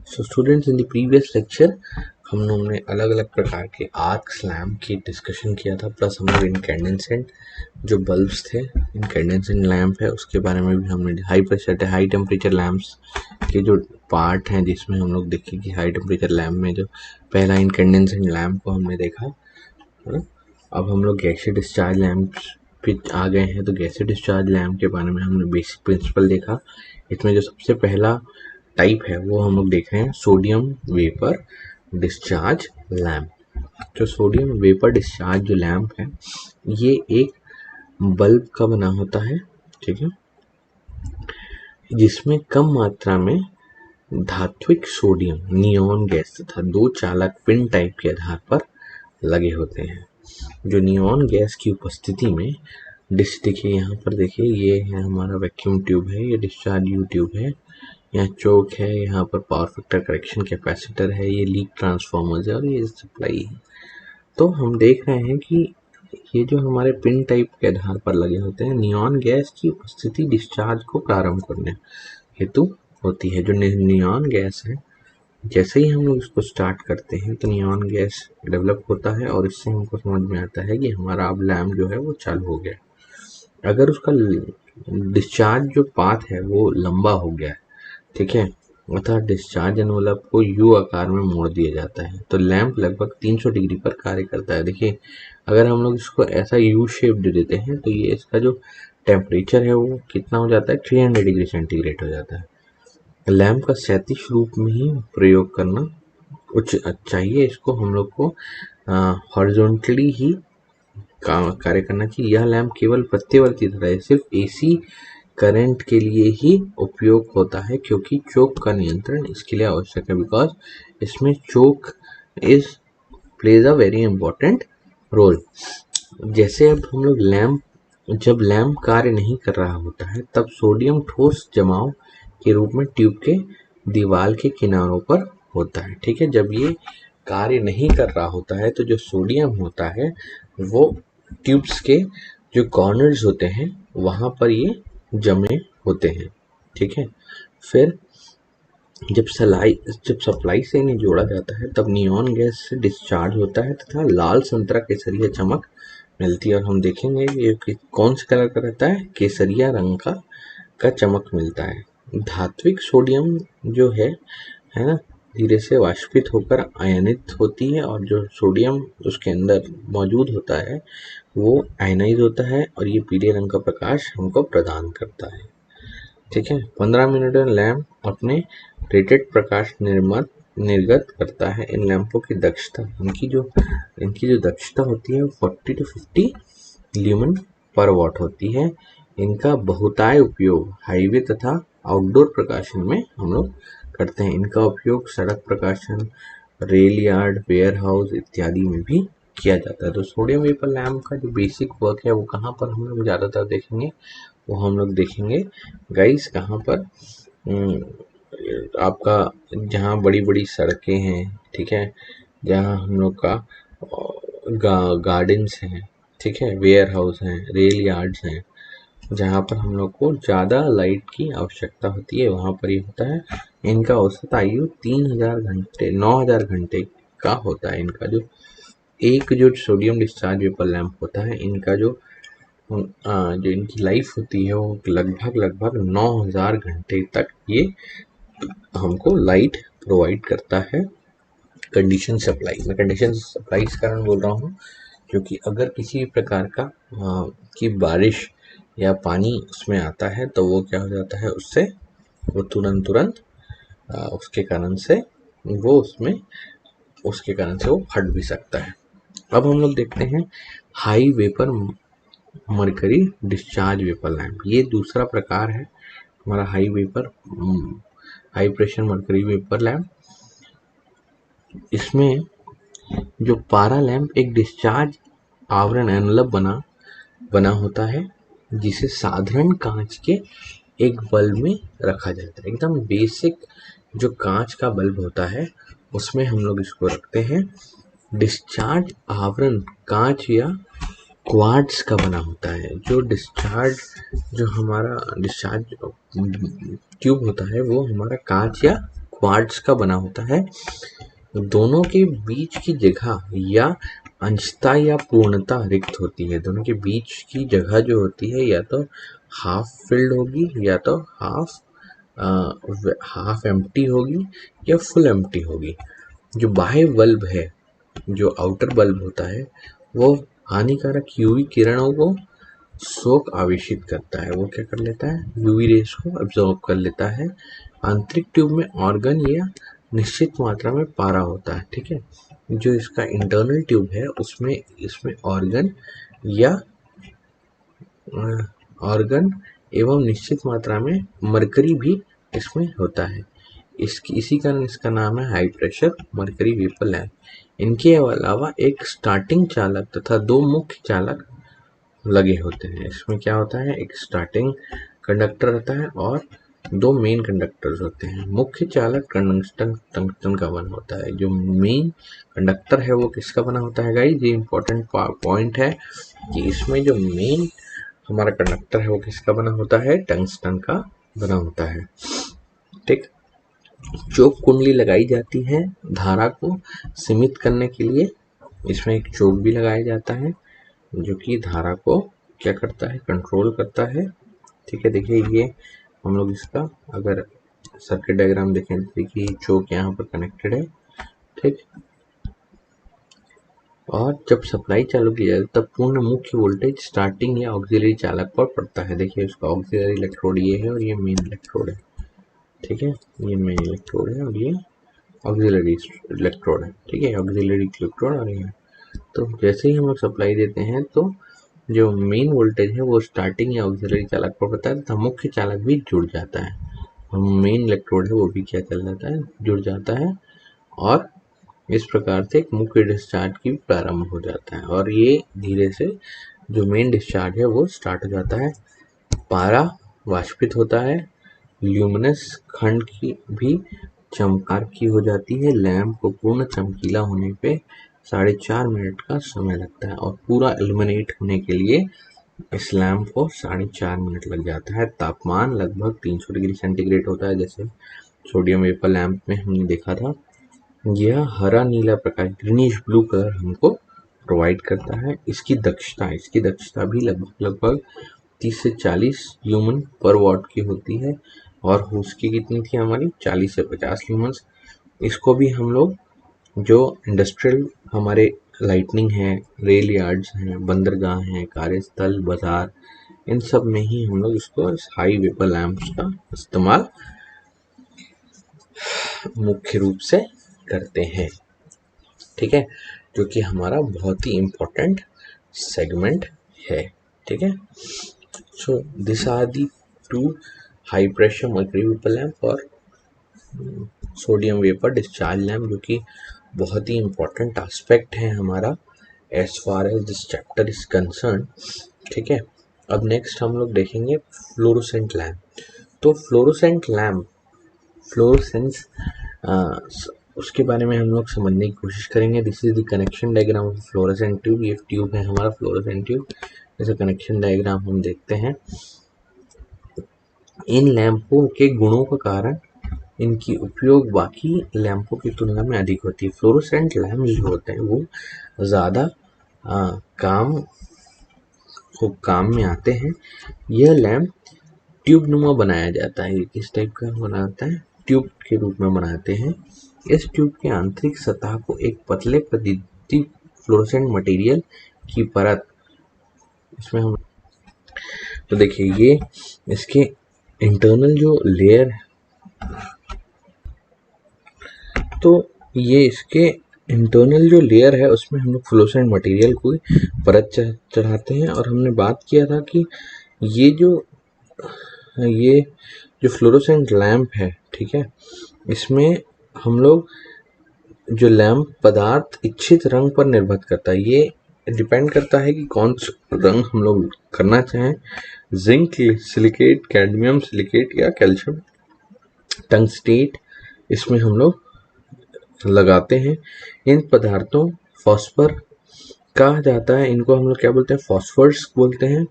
So students, in the previous lecture हम लोगों ने अलग अलग प्रकार के आर्क्स लैम्प की डिस्कशन किया था, प्लस हम लोग इनकैंडेसेंट जो बल्ब्स थे, इनकैंडेसेंट लैम्प है उसके बारे में भी हमने, high pressure high temperature lamps के जो पार्ट हैं जिसमें हम लोग देखें कि हाई टेम्परेचर लैम्प में जो पहला इनकैंडेसेंट लैम्प को हमने देखा है। अब हम लोग गैसीय डिस्चार्ज लैम्प पे आ गए हैं, तो गैसीय डिस्चार्ज लैम्प के बारे में हमने बेसिक प्रिंसिपल देखा। इसमें जो सबसे पहला टाइप है वो हम लोग देख रहे हैं सोडियम वेपर डिस्चार्ज लैम्प। तो सोडियम वेपर डिस्चार्ज जो लैम्प है ये एक बल्ब का बना होता है, ठीक है, जिसमें कम मात्रा में धात्विक सोडियम नियॉन गैस तथा दो चालक पिन टाइप के आधार पर लगे होते हैं। जो नियॉन गैस की उपस्थिति में देखिए यहाँ पर, देखिए ये है हमारा वैक्यूम ट्यूब है, ये डिस्चार्ज यू ट्यूब है, यहाँ चोक है, यहाँ पर पावर फैक्टर करेक्शन कैपेसिटर है, ये लीक ट्रांसफॉर्मर्स है और ये सप्लाई है। तो हम देख रहे हैं कि ये जो हमारे पिन टाइप के आधार पर लगे होते हैं, नियॉन गैस की उपस्थिति डिस्चार्ज को प्रारंभ करने हेतु होती है। जो नियॉन गैस है, जैसे ही हम लोग इसको स्टार्ट करते हैं तो नियॉन गैस डेवलप होता है और इससे हमको समझ में आता है कि हमारा अब लैम्प जो है वो चालू हो गया। अगर उसका डिस्चार्ज जो पाथ है वो लंबा हो गया है, ठीक है, अर्थात डिस्चार्ज एनवलप को यू आकार में मोड़ दिया जाता है, तो लैंप लगभग 300 डिग्री पर कार्य करता है। देखिए, अगर हम लोग इसको ऐसा यू शेप दे देते हैं तो ये इसका जो टेम्परेचर है वो कितना हो जाता है, 300 डिग्री सेंटीग्रेड हो जाता है। लैंप का क्षैतिज रूप में ही प्रयोग करना उचित चाहिए, इसको हम लोग को हॉरिजॉन्टली ही कार्य करना चाहिए। यह लैंप केवल प्रत्यवर्ती तरह है, सिर्फ एसी करंट के लिए ही उपयोग होता है, क्योंकि चोक का नियंत्रण इसके लिए आवश्यक है, बिकॉज इसमें chalk is plays a very important role. जैसे अब हम लोग जब लैंप कार्य नहीं कर रहा होता है तब सोडियम ठोस जमाव के रूप में ट्यूब के दीवार के किनारों पर होता है, ठीक है। जब ये कार्य नहीं कर रहा होता है तो जो सोडियम होता है वो ट्यूब्स के जो कॉर्नर्स होते हैं वहां पर ये जमे होते हैं, ठीक है। फिर जब सप्लाई से इन्हें जोड़ा जाता है तब नियॉन गैस से डिस्चार्ज होता है तथा लाल संतरा केसरिया चमक मिलती है, और हम देखेंगे ये कौन से कलर का रहता है, केसरिया रंग का चमक मिलता है। धात्विक सोडियम जो है ना, धीरे से वाष्पित होकर आयनित होती है, और जो सोडियम उसके अंदर मौजूद होता है वो आयनाइज होता है और ये पीले रंग का प्रकाश हमको प्रदान करता है, ठीक है। 15 मिनट में लैंप अपने रेटेड प्रकाश निर्गत करता है। इन लैंपों की दक्षता, इनकी जो दक्षता होती है 40 to 50 ल्यूमेन पर वॉट होती है। इनका बहुतायत उपयोग हाईवे तथा आउटडोर प्रकाशन में हम लोग करते हैं। इनका उपयोग सड़क प्रकाशन, रेल यार्ड, वेयर हाउस इत्यादि में भी किया जाता है। तो सोडियम वेपर लैम्प का जो बेसिक वर्क है वो कहाँ पर हम लोग ज़्यादातर देखेंगे, वो हम लोग देखेंगे गाइस कहाँ पर, आपका जहाँ बड़ी बड़ी सड़कें हैं, ठीक है, जहाँ हम लोग का गार्डन्स हैं, ठीक है, वेयर हाउस हैं, रेल यार्ड्स हैं, जहाँ पर हम लोग को ज़्यादा लाइट की आवश्यकता होती है वहाँ पर ये होता है। इनका औसत आयु 3000 घंटे 9000 घंटे का होता है। इनका जो सोडियम डिस्चार्ज वेपर लैंप होता है, इनका जो इनकी लाइफ होती है वो लगभग 9000 घंटे तक ये हमको लाइट प्रोवाइड करता है। कंडीशन सप्लाई, मैं कंडीशन सप्लाई इस कारण बोल रहा हूँ क्योंकि अगर किसी भी प्रकार का की बारिश या पानी उसमें आता है तो वो क्या हो जाता है, उससे वो तुरंत उसके कारण से वो फट भी सकता है। अब हम लोग देखते हैं high vapour mercury discharge vapour lamp. ये दूसरा प्रकार है हमारा high pressure mercury vapour lamp. इसमें जो पारा लैंप एक डिस्चार्ज आवरण एनवलप बना होता है, जिसे साधारण कांच के एक बल्ब में रखा जाता है। एकदम बेसिक जो कांच का बल्ब होता है उसमें हम लोग इसको रखते हैं। डिस्चार्ज आवरण कांच या क्वार्ट्ज का बना होता है। जो हमारा डिस्चार्ज ट्यूब होता है वो हमारा कांच या क्वार्ट्ज का बना होता है। दोनों के बीच की जगह या अंशता या पूर्णता रिक्त होती है। दोनों के बीच की जगह जो होती है या तो हाफ फिल्ड होगी या तो हाफ एम्प्टी होगी या फुल एम्प्टी होगी। जो बाह्य बल्ब है, जो आउटर बल्ब होता है, वो हानिकारक यूवी किरणों को शोक आवेशित करता है। वो क्या कर लेता है, यूवी रेस को अब्जॉर्ब कर लेता है। आंतरिक ट्यूब में ऑर्गन या निश्चित मात्रा में पारा होता है। ठीक है, जो इसका इंटरनल ट्यूब है उसमें इसमें ऑर्गन या ऑर्गन एवं निश्चित मात्रा में मरकरी भी इसमें होता है। इसी कारण इसका नाम है high pressure mercury vapour lamp. इनके अलावा एक स्टार्टिंग चालक तथा दो मुख्य चालक लगे होते हैं। इसमें क्या होता है, एक स्टार्टिंग कंडक्टर होता है और दो मेन कंडक्टर्स होते हैं। मुख्य चालक टंगस्टन का बना होता है। जो मेन कंडक्टर है वो किसका बना होता है गाइस, ये इंपॉर्टेंट पॉइंट है कि इसमें जो मेन हमारा कंडक्टर है वो किसका बना होता है, टंगस्टन का बना होता है। ठीक, चोक कुंडली लगाई जाती है धारा को सीमित करने के लिए। इसमें एक चोक भी लगाया जाता है जो कि धारा को क्या करता है, कंट्रोल करता है। ठीक है, देखिए ये हम लोग इसका अगर सर्किट डायग्राम देखें, देखिए चोक यहाँ पर कनेक्टेड है। ठीक, और जब सप्लाई चालू की जाए तब पूर्ण मुख्य वोल्टेज स्टार्टिंग या ऑक्सिलरी चालक पर पड़ता है। देखिए उसका ऑक्सिलरी इलेक्ट्रोड ये है और ये मेन इलेक्ट्रोड है। ठीक है, ये मेन इलेक्ट्रोड है और ये ऑक्सिलरी इलेक्ट्रोड है। ठीक है, ऑक्सिलरी इलेक्ट्रोड और ये, तो जैसे ही हम लोग सप्लाई देते हैं तो जो मेन वोल्टेज है वो स्टार्टिंग या ऑक्सिलरी चालक पर पड़ता है तथा मुख्य चालक भी जुड़ जाता है। मेन इलेक्ट्रोड है वो भी क्या कर जाता है, जुड़ जाता है और इस प्रकार से एक मुख्य डिस्चार्ज की प्रारंभ हो जाता है और ये धीरे से जो मेन डिस्चार्ज है वो स्टार्ट हो जाता है। पारा वाष्पित होता है। ल्यूमिनस खंड की भी चमकार की हो जाती है। लैंप को पूर्ण चमकीला होने पे 4.5 मिनट का समय लगता है और पूरा इल्यूमिनेट होने के लिए इस लैंप को 4.5 मिनट लग जाता है। तापमान लगभग 300 डिग्री सेंटीग्रेड होता है, जैसे सोडियम वेपर लैंप में हमने देखा था। यह हरा नीला प्रकाश ग्रीनिश ब्लू कलर हमको प्रोवाइड करता है। इसकी दक्षता भी लगभग 30 से 40 ल्यूमन पर वॉट की होती है और उसकी कितनी थी हमारी, 40 से 50 ल्यूमन्स। इसको भी हम लोग जो इंडस्ट्रियल हमारे लाइटनिंग है, रेल यार्ड्स हैं, बंदरगाह हैं, कार्यस्थल, बाजार, इन सब में ही हम लोग इसको हाई वेपर लैंप्स का इस्तेमाल मुख्य रूप से करते हैं। ठीक है, जो कि हमारा बहुत ही इम्पोर्टेंट सेगमेंट है। ठीक है, so this are the two high pressure mercury vapour lamp और सोडियम वेपर डिस्चार्ज लैंप, जो कि बहुत ही इम्पोर्टेंट एस्पेक्ट है हमारा as far as this chapter is concern. ठीक है, अब नेक्स्ट हम लोग देखेंगे फ्लोरोसेंट लैंप। तो फ्लोरोसेंट लैंप, फ्लोरोसेंस उसके बारे में हम लोग समझने की कोशिश करेंगे। This is the connection diagram of fluorescent tube. ये ट्यूब है हमारा फ्लोरोसेंट ट्यूब। जैसे कनेक्शन डायग्राम हम देखते हैं। इन लैंपों के गुणों के कारण इनकी उपयोग बाकी लैंपों की तुलना में अधिक होती है। फ्लोरोसेंट लैंप जो होते हैं वो ज़्यादा काम में आते हैं। यह लैंप ट्यूब नुमा बनाया जाता है। किस टाइप का बनाता है, ट्यूब के रूप में बनाते हैं। इस ट्यूब के आंतरिक सतह को एक पतले प्रदीप्ति फ्लोरोसेंट मटेरियल की परत, इसमें हम तो देखिए ये इसके इंटरनल जो लेयर, तो ये इसके इंटरनल जो लेयर है उसमें हम लोग फ्लोरोसेंट मटेरियल को परत चढ़ाते हैं। और हमने बात किया था कि ये जो फ्लोरोसेंट लैंप है, ठीक है, इसमें हम लोग जो लैंप पदार्थ इच्छित रंग पर निर्भर करता है। ये डिपेंड करता है कि कौन सा रंग हम लोग करना चाहें, जिंक सिलिकेट, कैडमियम सिलिकेट या कैल्शियम टंगस्टेट, इसमें हम लोग लगाते हैं। इन पदार्थों फॉस्फर कहा जाता है। इनको हम लोग क्या बोलते हैं, फॉस्फर्स बोलते हैं।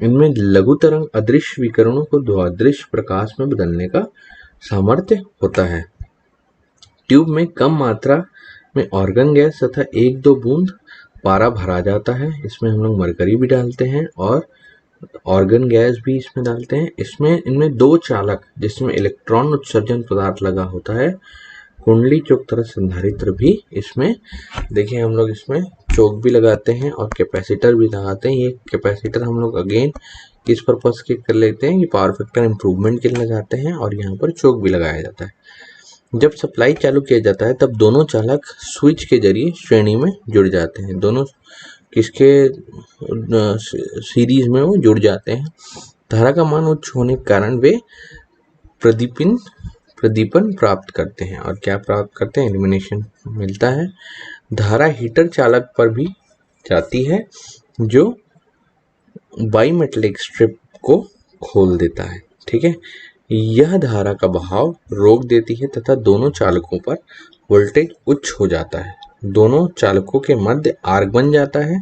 इनमें लघु तरंग अदृश्य विकिरणों को द्वादृश्य प्रकाश में बदलने का सामर्थ्य होता है। ट्यूब में कम मात्रा में ऑर्गन गैस तथा 1-2 बूंद पारा भरा जाता है। इसमें हम लोग मरकरी भी डालते हैं और ऑर्गन गैस भी इसमें डालते हैं। इसमें इनमें 2 चालक जिसमें इलेक्ट्रॉन उत्सर्जन पदार्थ लगा होता है, कुंडली चोक तथा संधारित्र भी इसमें देखिए हम लोग इसमें चोक भी लगाते हैं और कैपेसिटर भी लगाते हैं। ये कैपेसिटर हम लोग अगेन किस पर्पस के कर लेते हैं, ये पावर फैक्टर इम्प्रूवमेंट के लिए लगाते हैं और यहाँ पर चोक भी लगाया जाता है। जब सप्लाई चालू किया जाता है तब दोनों चालक स्विच के जरिए श्रेणी में जुड़ जाते हैं। दोनों किसके सीरीज में वो जुड़ जाते हैं। धारा का मान उच्च होने के कारण वे प्रदीपन प्राप्त करते हैं। और क्या प्राप्त करते हैं, इल्यूमिनेशन मिलता है। धारा हीटर चालक पर भी जाती है जो बाईमेटलिक स्ट्रिप को खोल देता है। ठीक है, यह धारा का बहाव रोक देती है तथा दोनों चालकों पर वोल्टेज उच्च हो जाता है। दोनों चालकों के मध्य आर्क बन जाता है।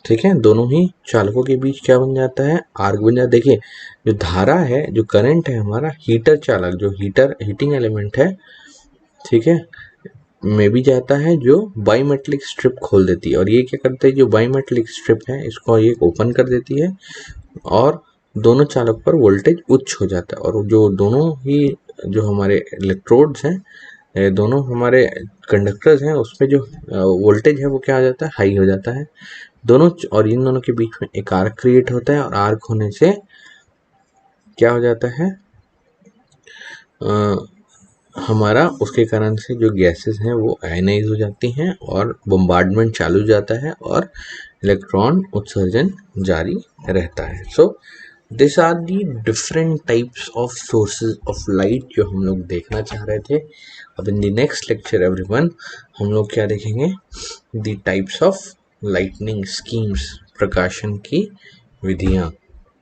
ठीक है, दोनों ही चालकों के बीच क्या बन जाता है, आर्क बन जाता है। देखिए जो धारा है, जो करंट है हमारा हीटर चालक, जो हीटिंग एलिमेंट है, ठीक है, में भी जाता है जो बाईमेटलिक स्ट्रिप खोल देती है। और ये क्या करते हैं, जो बाईमेटलिक स्ट्रिप है इसको ये ओपन कर देती है और दोनों चालक पर वोल्टेज उच्च हो जाता है। और जो दोनों ही जो हमारे इलेक्ट्रोड्स हैं, दोनों हमारे कंडक्टर्स हैं, उसमें जो वोल्टेज है वो क्या हो जाता है, हाई हो जाता है। दोनों और इन दोनों के बीच में एक आर्क क्रिएट होता है और आर्क होने से क्या हो जाता है, हमारा उसके कारण से जो गैसेस हैं वो आयनाइज हो जाती हैं और बम्बार्डमेंट चालू हो जाता है और इलेक्ट्रॉन उत्सर्जन जारी रहता है। So this are the different types of sources of light जो हम लोग देखना चाह रहे थे। अब in the next lecture everyone हम लोग क्या देखेंगे, the types of lightning schemes, प्रकाशन की विधियाँ।